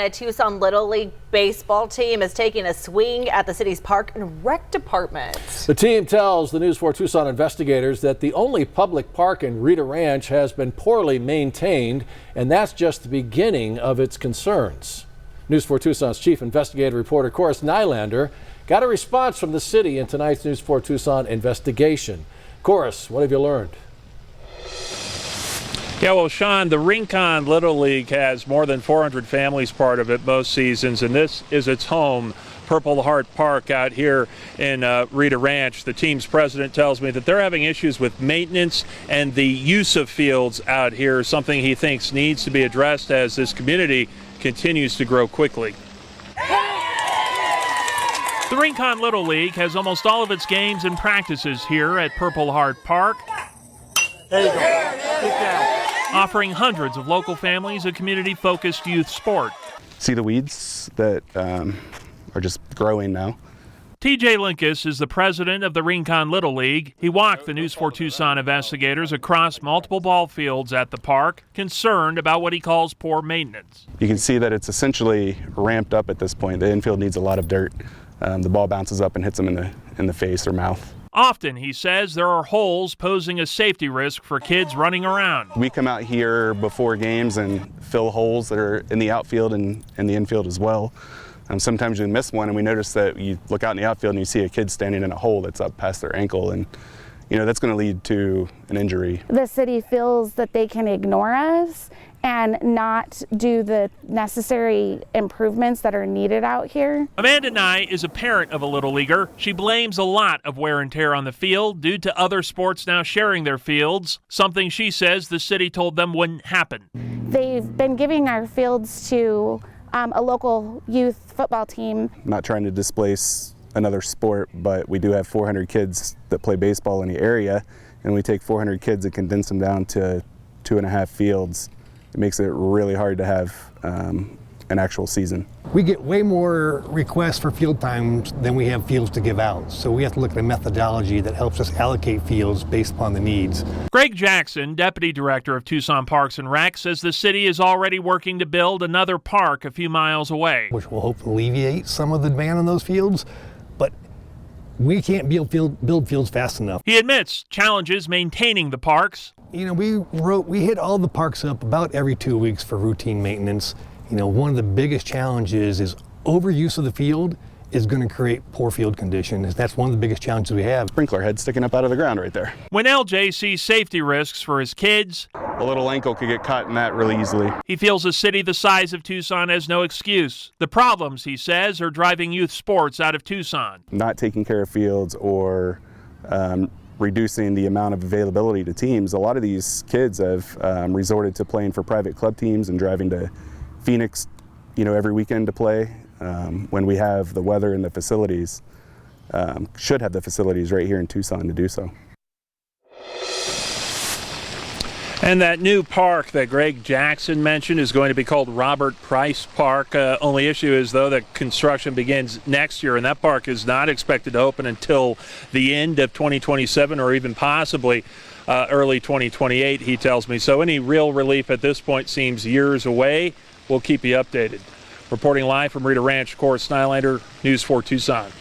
A Tucson Little League baseball team is taking a swing at the city's park and rec department. The team tells the N4 Tucson investigators that the only public park in Rita Ranch has been poorly maintained, and that's just the beginning of its concerns. N4 Tucson's chief investigative reporter Corus Nylander got a response from the city in tonight's N4 Tucson investigation. Corus, what have you learned? Yeah, well, Sean, the Rincon Little League has more than 400 families part of it most seasons, and this is its home, Purple Heart Park out here in Rita Ranch. The team's president tells me that they're having issues with maintenance and the use of fields out here, something he thinks needs to be addressed as this community continues to grow quickly. The Rincon Little League has almost all of its games and practices here at Purple Heart Park. There you go. Keep down. Offering hundreds of local families a community-focused youth sport. See the weeds that are just growing now. TJ Linkus is the president of the Rincon Little League. He walked the N4 Tucson investigators across multiple ball fields at the park, concerned about what he calls poor maintenance. You can see that it's essentially ramped up at this point. The infield needs a lot of dirt. The ball bounces up and hits them in the face or mouth. Often, he says, there are holes posing a safety risk for kids running around. We come out here before games and fill holes that are in the outfield and in the infield as well. Sometimes you miss one and we notice that you look out in the outfield and you see a kid standing in a hole that's up past their ankle, and that's going to lead to an injury. The city feels that they can ignore us and not do the necessary improvements that are needed out here. Amanda Nye is a parent of a Little Leaguer. She blames a lot of wear and tear on the field due to other sports now sharing their fields, something she says the city told them wouldn't happen. They've been giving our fields to a local youth football team. I'm not trying to displace another sport, but we do have 400 kids that play baseball in the area, and we take 400 kids and condense them down to 2.5 fields. It makes it really hard to have an actual season. We get way more requests for field times than we have fields to give out. So we have to look at a methodology that helps us allocate fields based upon the needs. Greg Jackson, deputy director of Tucson Parks and Rec, says the city is already working to build another park a few miles away, which will hopefully alleviate some of the demand on those fields. But we can't build fields fast enough. He admits challenges maintaining the parks. We hit all the parks up about every 2 weeks for routine maintenance. One of the biggest challenges is overuse of the field is going to create poor field conditions. That's one of the biggest challenges we have. Sprinkler head sticking up out of the ground right there. When LJ sees safety risks for his kids, a little ankle could get caught in that really easily. He feels a city the size of Tucson has no excuse. The problems, he says, are driving youth sports out of Tucson. Not taking care of fields or reducing the amount of availability to teams. A lot of these kids have resorted to playing for private club teams and driving to Phoenix, every weekend to play. When we have the weather and the facilities, should have the facilities right here in Tucson to do so. And that new park that Greg Jackson mentioned is going to be called Robert Price Park. Only issue is, though, that construction begins next year, and that park is not expected to open until the end of 2027 or even possibly early 2028, he tells me. So any real relief at this point seems years away. We'll keep you updated. Reporting live from Rita Ranch, Corus Nylander, N4 Tucson.